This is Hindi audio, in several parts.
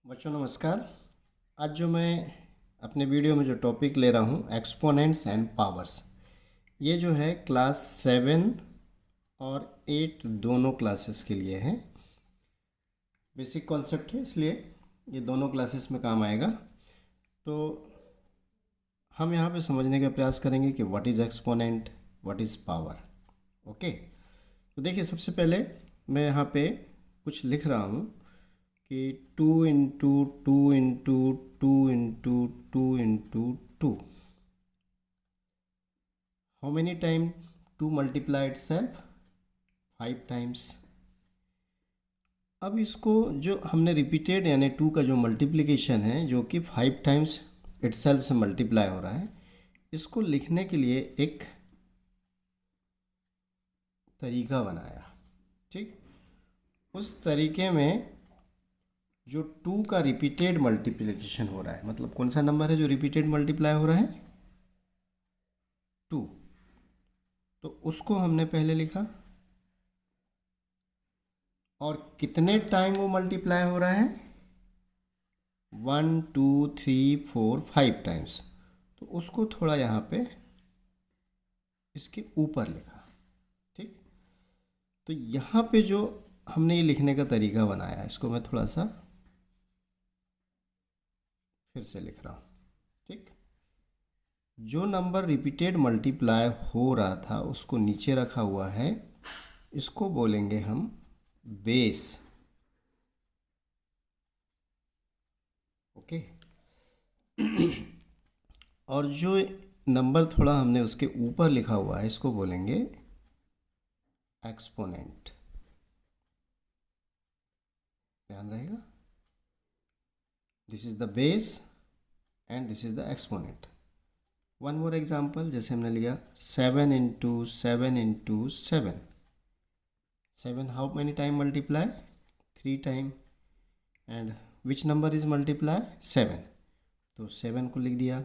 बच्चों नमस्कार। आज जो मैं अपने वीडियो में जो टॉपिक ले रहा हूँ एक्सपोनेंट्स एंड पावर्स, ये जो है क्लास 7 और 8 दोनों क्लासेस के लिए है। बेसिक कॉन्सेप्ट है, इसलिए ये दोनों क्लासेस में काम आएगा। तो हम यहाँ पे समझने का प्रयास करेंगे कि what is exponent, what is power. Okay, तो देखिए सबसे पहले मैं यहाँ पे कुछ लिख रहा हूँ कि 2 into 2 into 2 into 2 how many time 2 multiply itself 5 times। अब इसको जो हमने रिपीटेड यानी 2 का जो मल्टीप्लिकेशन है जो कि 5 टाइम्स इटसेल्फ से मल्टीप्लाई हो रहा है, इसको लिखने के लिए एक तरीका बनाया। ठीक, उस तरीके में जो 2 का रिपीटेड मल्टीप्लिकेशन हो रहा है, मतलब कौन सा नंबर है जो रिपीटेड मल्टीप्लाई हो रहा है, 2। तो उसको हमने पहले लिखा और कितने टाइम वो मल्टीप्लाई हो रहा है, 1 2 3 4 5 टाइम्स। तो उसको थोड़ा यहाँ पे इसके ऊपर लिखा। ठीक, तो यहाँ पे जो हमने ये लिखने का तरीका बनाया, इसको मैं थोड़ा सा फिर से लिख रहा हूँ। ठीक, जो नंबर रिपीटेड मल्टीप्लाई हो रहा था उसको नीचे रखा हुआ है, इसको बोलेंगे हम बेस। ओके, और जो नंबर थोड़ा हमने उसके ऊपर लिखा हुआ है इसको बोलेंगे एक्सपोनेंट। ध्यान रहेगा, this is the base and this is the exponent. One more example, जैसे हमने लिया 7 into 7 into 7। 7 how many time multiply, 3 time. And which number is multiply, 7। तो 7 को लिख दिया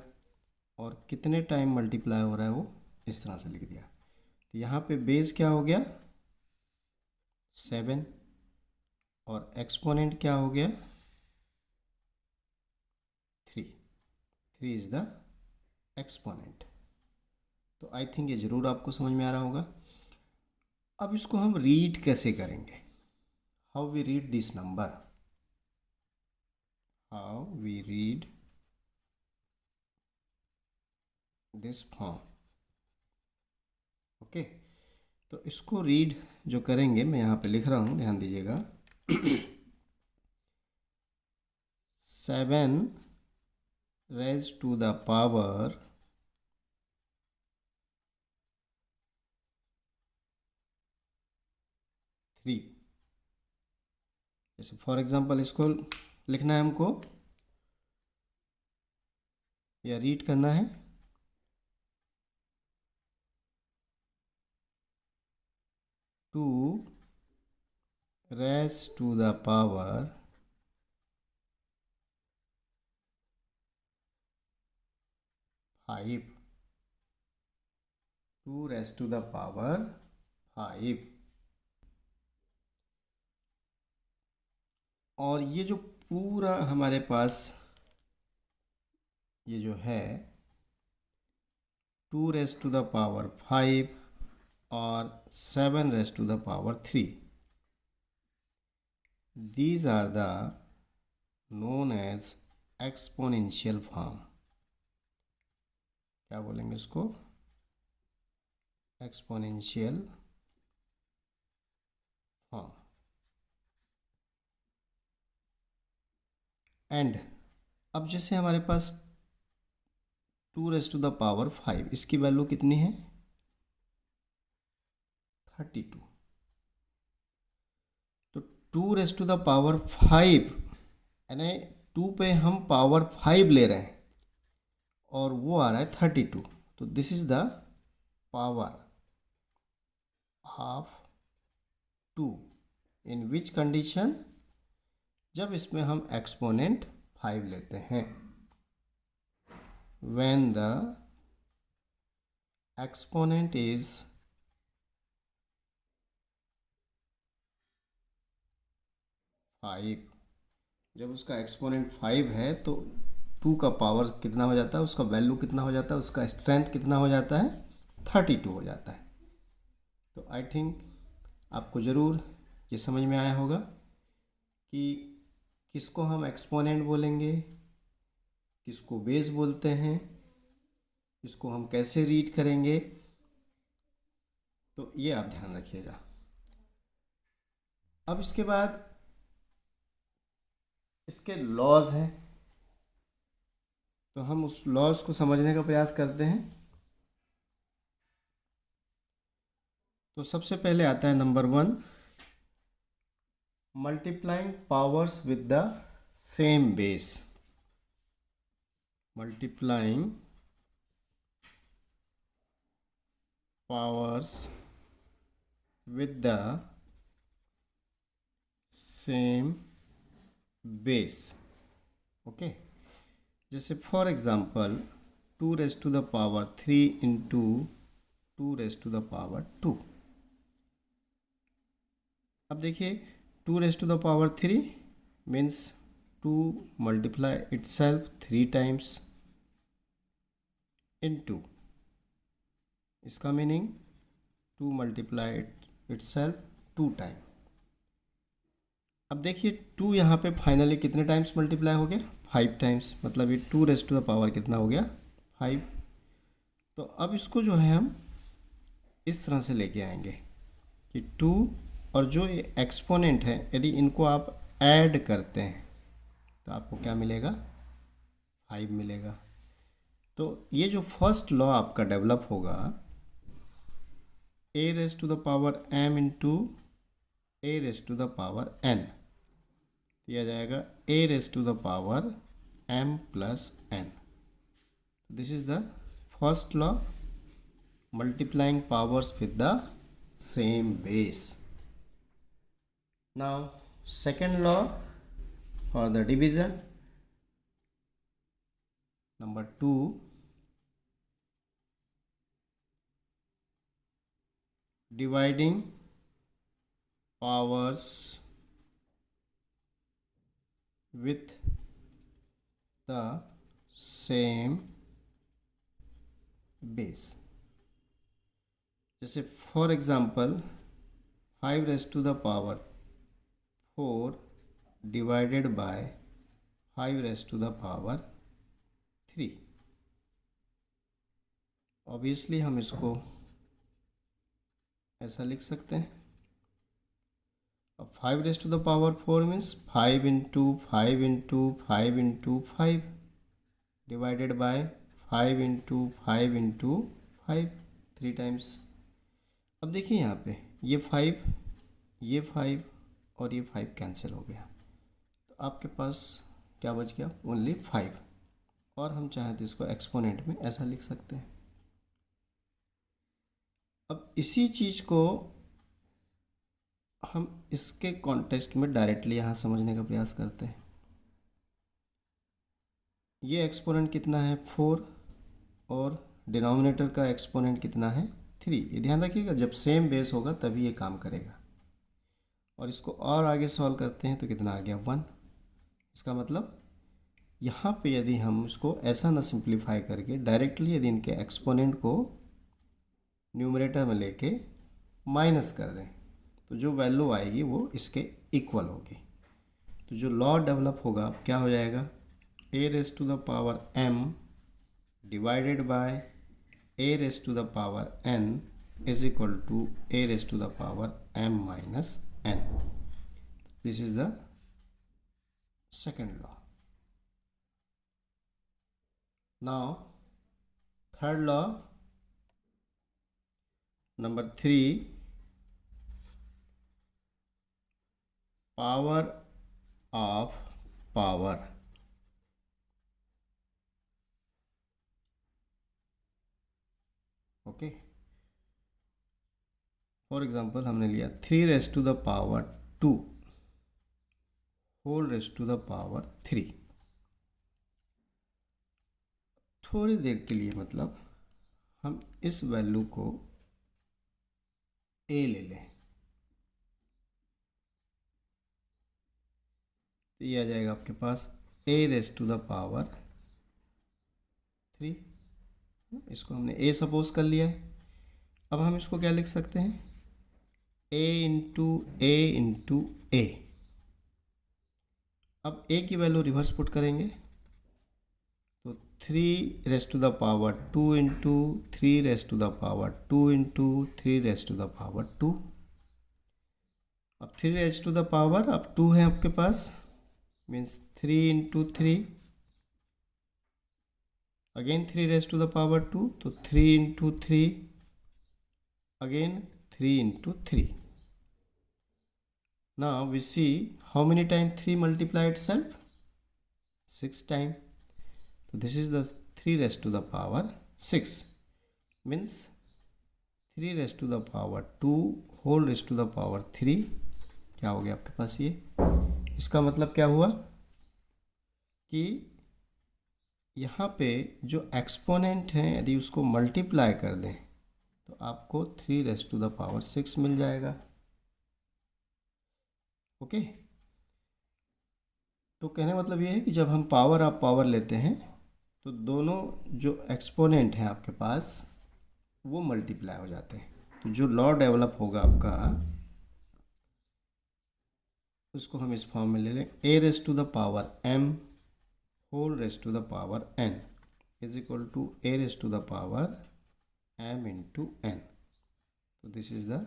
और कितने टाइम मल्टीप्लाई हो रहा है वो इस तरह से लिख दिया। तो यहाँ पे बेस क्या हो गया, 7, और एक्सपोनेंट क्या हो गया, 3। 3 इज द एक्सपोनेंट। तो आई थिंक ये ज़रूर आपको समझ में आ रहा होगा। अब इसको हम रीड कैसे करेंगे, how we read this number, how we read this form. Okay, तो इसको रीड जो करेंगे मैं यहाँ पे लिख रहा हूँ, ध्यान दीजिएगा। 7 raised to the power 3। जैसे फॉर एग्जांपल इसको लिखना है हमको या रीड करना है, 2 raised to the power 5। 2 raised to the power 5। और ये जो पूरा हमारे पास ये जो है 2 raised to the power 5 और 7 raised to the power 3, these are the known as exponential form। क्या बोलेंगे इसको, एक्सपोनेंशियल फॉर्म। एंड अब जैसे हमारे पास 2 रेज टू द पावर 5, इसकी वैल्यू कितनी है, 32। तो 2 रेज टू द पावर 5 यानी 2 पे हम पावर 5 ले रहे हैं और वो आ रहा है 32। तो this is the power of 2 in which condition, जब इसमें हम एक्सपोनेंट 5 लेते हैं, when the exponent is 5 जब उसका एक्सपोनेंट 5 है तो 2 का पावर कितना हो जाता है, उसका वैल्यू कितना हो जाता है, उसका स्ट्रेंथ कितना हो जाता है, 32 हो जाता है। तो आई थिंक आपको ज़रूर ये समझ में आया होगा कि किसको हम एक्सपोनेंट बोलेंगे, किसको बेस बोलते हैं, इसको हम कैसे रीड करेंगे, तो ये आप ध्यान रखिएगा। अब इसके बाद इसके लॉज हैं, तो हम उस लॉज को समझने का प्रयास करते हैं। तो सबसे पहले आता है number 1, multiplying powers with the same base. Multiplying powers with the same base. Okay, जैसे for example 2 raise to the power 3 into 2 raise to the power 2। अब देखिए 2 raise to the power 3 means 2 multiply itself 3 times into, इसका मीनिंग 2 मल्टीप्लाई इटसेल्फ 2 टाइम। अब देखिए 2 यहाँ पे फाइनली कितने टाइम्स मल्टीप्लाई हो गया, 5 टाइम्स, मतलब ये 2 रेज टू द पावर कितना हो गया, 5। तो अब इसको जो है हम इस तरह से लेके आएंगे कि 2 और जो ये एक्सपोनेंट है, यदि इनको आप ऐड करते हैं तो आपको क्या मिलेगा, 5 मिलेगा। तो ये जो फर्स्ट लॉ आपका डेवलप होगा, a raise to the power m into a raise to the power n, दिया जाएगा a raise to the power m plus n। This is the first law, multiplying powers with the same base. Now second law for the division, number 2, dividing powers with the same base। जैसे for example 5 raise to the power 4 divided by 5 raise to the power 3। Obviously हम इसको ऐसा लिख सकते हैं। अब 5 raise to the power 4 means 5 into 5 into 5 into 5 divided by 5 into 5 into 5, 3 times. अब देखिए यहाँ पे ये 5 और ये 5 कैंसिल हो गया, तो आपके पास क्या बच गया, ओनली 5। और हम चाहें तो इसको एक्सपोनेंट में ऐसा लिख सकते हैं। अब इसी चीज़ को हम इसके कॉन्टेक्स्ट में डायरेक्टली यहाँ समझने का प्रयास करते हैं। ये एक्सपोनेंट कितना है, 4, और डिनोमिनेटर का एक्सपोनेंट कितना है, 3। ये ध्यान रखिएगा, जब सेम बेस होगा तभी ये काम करेगा। और इसको और आगे सॉल्व करते हैं तो कितना आ गया, 1। इसका मतलब यहाँ पे यदि हम इसको ऐसा ना सिंप्लीफाई करके डायरेक्टली यदि इनके एक्सपोनेंट को न्यूमरेटर में लेके माइनस कर दें तो जो वैल्यू आएगी वो इसके इक्वल होगी। तो जो लॉ डेवलप होगा क्या हो जाएगा, a raise to the power m divided by a raise to the power n is equal to a raise to the power m minus n। This is the second law. Now third law, number 3, power of power। Okay, for example हमने लिया 3 raise to the power 2 whole raise to the power 3। थोड़ी देर के लिए मतलब हम इस वैल्यू को a ले लें, तो ये आ जाएगा आपके पास a raise to the power 3। इसको हमने a सपोज कर लिया है। अब हम इसको क्या लिख सकते हैं, a इंटू ए। अब a की वैल्यू रिवर्स पुट करेंगे तो 3 raise to the power 2 into 3 raise to the power 2 into 3 raise to the power 2। अब 3 रेस टू द पावर, अब 2 है आपके पास, means 3 into 3, again 3 raise to the power 2, तो 3 into 3, again 3 into 3. Now we see how many times 3 multiply itself? 6 times. So this is the 3 raised to the power 6, means 3 raised to the power 2 whole raised to the power 3। क्या हो गया आपके पास ये? इसका मतलब क्या हुआ कि यहाँ पे जो एक्सपोनेंट हैं यदि उसको मल्टीप्लाई कर दें तो आपको 3 रेस टू द पावर 6 मिल जाएगा। ओके, तो कहने का मतलब ये है कि जब हम पावर ऑफ पावर लेते हैं तो दोनों जो एक्सपोनेंट हैं आपके पास वो मल्टीप्लाई हो जाते हैं। तो जो लॉ डेवलप होगा आपका उसको हम इस फॉर्म में ले लें, a raise to the power m whole raise to the power n is equal to a raise to the power m into n। तो this is the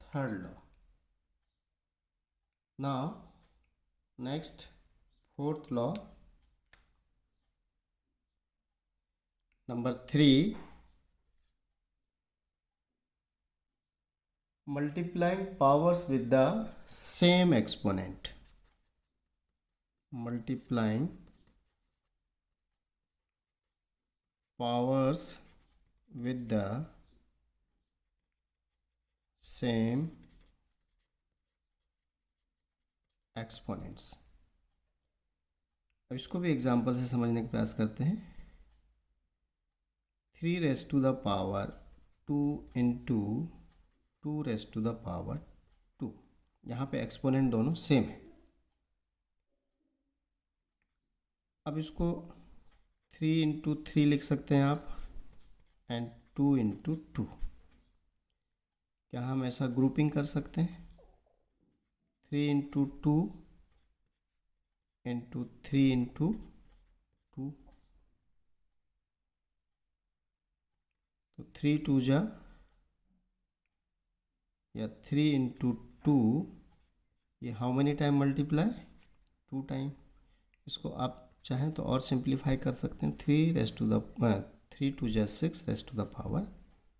third law. Now next fourth law, number 3, multiplying powers with the same exponent। multiplying powers with the same exponents। अब इसको भी एग्जांपल से समझने का प्रयास करते हैं। 3 raise to the power 2 into 2 raise to the power 2। यहाँ पे एक्सपोनेंट दोनों सेम है। अब इसको 3 इंटू 3 लिख सकते हैं आप एंड 2 इंटू 2। क्या हम ऐसा ग्रुपिंग कर सकते हैं? 3 इंटू 2 इंटू 3 इंटू 2, तो 3 2 जा या 3 इंटू 2, ये how many time multiply? 2 time. इसको आप चाहें तो और सिंप्लीफाई कर सकते हैं, 3 रेस टू द 3 2 जा 6 रेस टू द पावर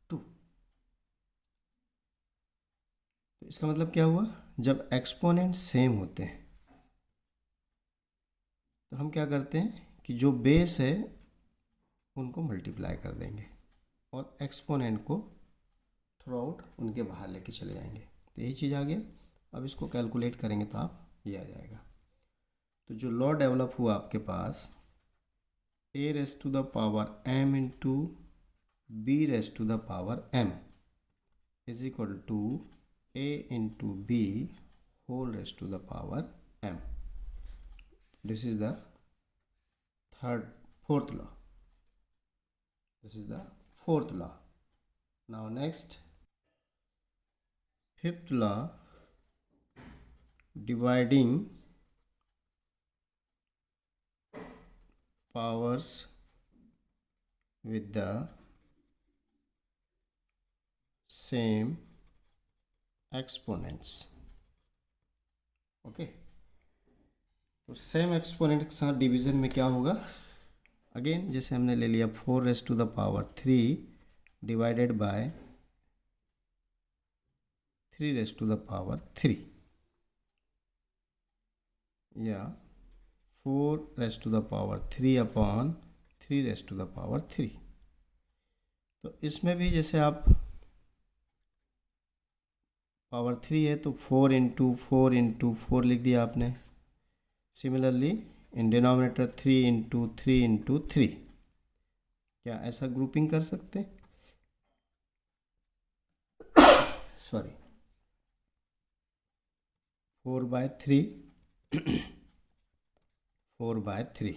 2। तो इसका मतलब क्या हुआ, जब एक्सपोनेंट सेम होते हैं तो हम क्या करते हैं कि जो बेस है उनको मल्टीप्लाई कर देंगे और एक्सपोनेंट को थ्रू आउट उनके बाहर लेके चले जाएंगे। तो यही चीज़ आ गया। अब इसको कैलकुलेट करेंगे तो आप ये आ जाएगा। तो जो लॉ डेवलप हुआ आपके पास, a raise to the power m into b raise to the power m is equal to a into b whole raise to the power m। This is the fourth law। This is the fourth law। Now next, fifth law, dividing powers with the same exponents। Okay, तो सेम एक्सपोनेंट के साथ डिवीजन में क्या होगा? अगेन जैसे हमने ले लिया 4 raise to the power 3 divided by 3 raise to the power 3, या 4 raise to the power 3 upon 3 raise to the power 3। तो इसमें भी जैसे आप पावर 3 है तो 4 इंटू 4 इंटू 4 लिख दिया आपने। Similarly in denominator 3 into 3 into 3। क्या ऐसा ग्रुपिंग कर सकते हैं? सॉरी, 4/3 4/3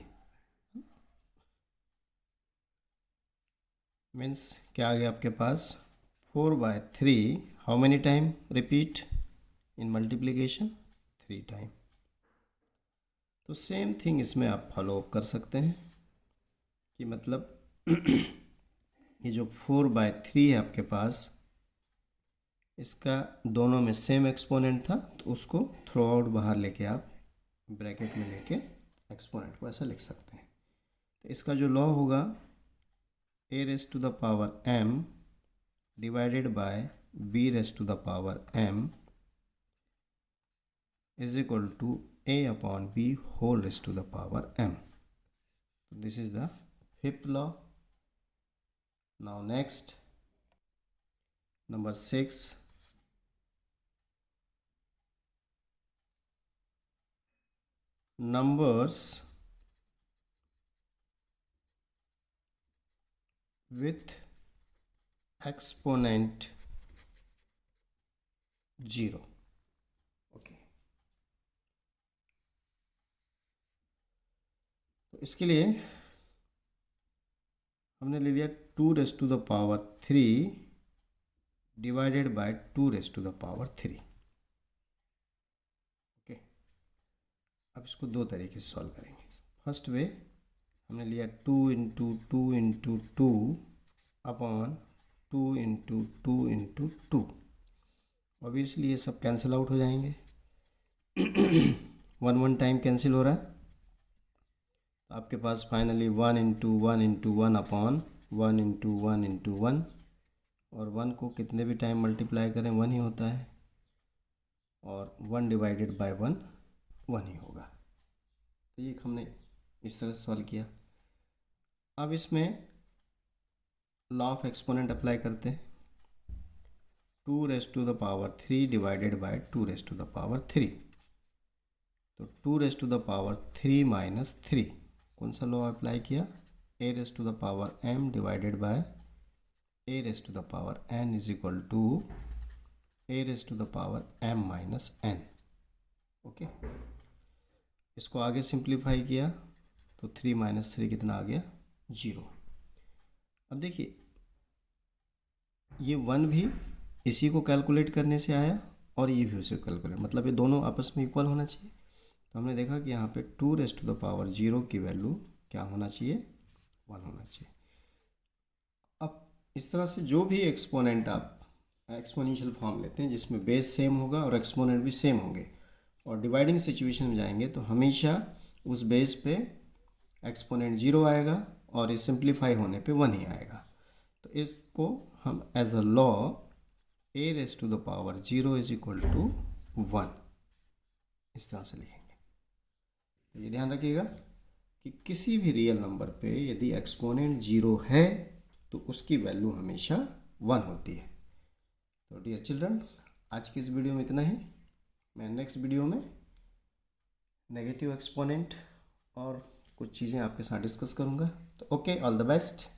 मीन्स क्या आ गया आपके पास 4/3 how many time repeat in multiplication 3 time. तो सेम थिंग इसमें आप फॉलो अप कर सकते हैं कि मतलब ये जो 4/3 है आपके पास, इसका दोनों में सेम एक्सपोनेंट था, तो उसको थ्रू आउट बाहर लेके आप ब्रैकेट में लेके एक्सपोनेंट को ऐसा लिख सकते हैं। तो इसका जो लॉ होगा a⁻m divided by b⁻m is equal to a/b⁻m। This is the fifth law. Now next number 6, numbers with exponent 0। Okay, तो इसके लिए हमने ले लिया 2⁻³ डिवाइडेड बाय 2⁻3। ओके, अब इसको दो तरीके से सॉल्व करेंगे। फर्स्ट वे हमने लिया 2 × 2 × 2 अपॉन 2 × 2 × 2। ऑब्वियसली ये सब कैंसिल आउट हो जाएंगे 1 टाइम कैंसिल हो रहा है, तो आपके पास फाइनली 1 × 1 × 1 अपॉन 1 × 1 × 1, और 1 को कितने भी टाइम मल्टीप्लाई करें 1 ही होता है, और 1 डिवाइडेड बाय 1 1 ही होगा। तो ये हमने इस तरह से सॉल्व किया। अब इसमें लॉ ऑफ एक्सपोनेंट अप्लाई करते हैं। 2⁻³ डिवाइडेड बाय 2⁻3, तो 2⁻³ - 3 कौन सा लॉ अप्लाई किया, a⁻m divided by a⁻n is equal to a⁻m - n। Okay, इसको आगे सिंप्लीफाई किया तो 3 - 3 कितना आ गया 0। अब देखिए ये 1 भी इसी को कैलकुलेट करने से आया और ये भी उसे कैलकुलेट, मतलब ये दोनों आपस में इक्वल होना चाहिए। तो हमने देखा कि यहाँ पे 2⁻0 की वैल्यू क्या होना चाहिए 1 होना चाहिए। अब इस तरह से जो भी एक्सपोनेंट आप एक्सपोनेंशियल फॉर्म लेते हैं जिसमें बेस सेम होगा और एक्सपोनेंट भी सेम होंगे, और डिवाइडिंग सिचुएशन में जाएंगे तो हमेशा उस बेस पे एक्सपोनेंट 0 आएगा और ये सिंप्लीफाई होने पे 1 ही आएगा। तो इसको हम as a law a⁻0 is equal to 1 इस तरह से लिखेंगे। तो ये ध्यान रखिएगा कि किसी भी रियल नंबर पे यदि एक्सपोनेंट 0 है तो उसकी वैल्यू हमेशा 1 होती है। तो डियर चिल्ड्रन, आज की इस वीडियो में इतना ही। मैं नेक्स्ट वीडियो में नेगेटिव एक्सपोनेंट और कुछ चीज़ें आपके साथ डिस्कस करूँगा। तो ओके, ऑल द बेस्ट।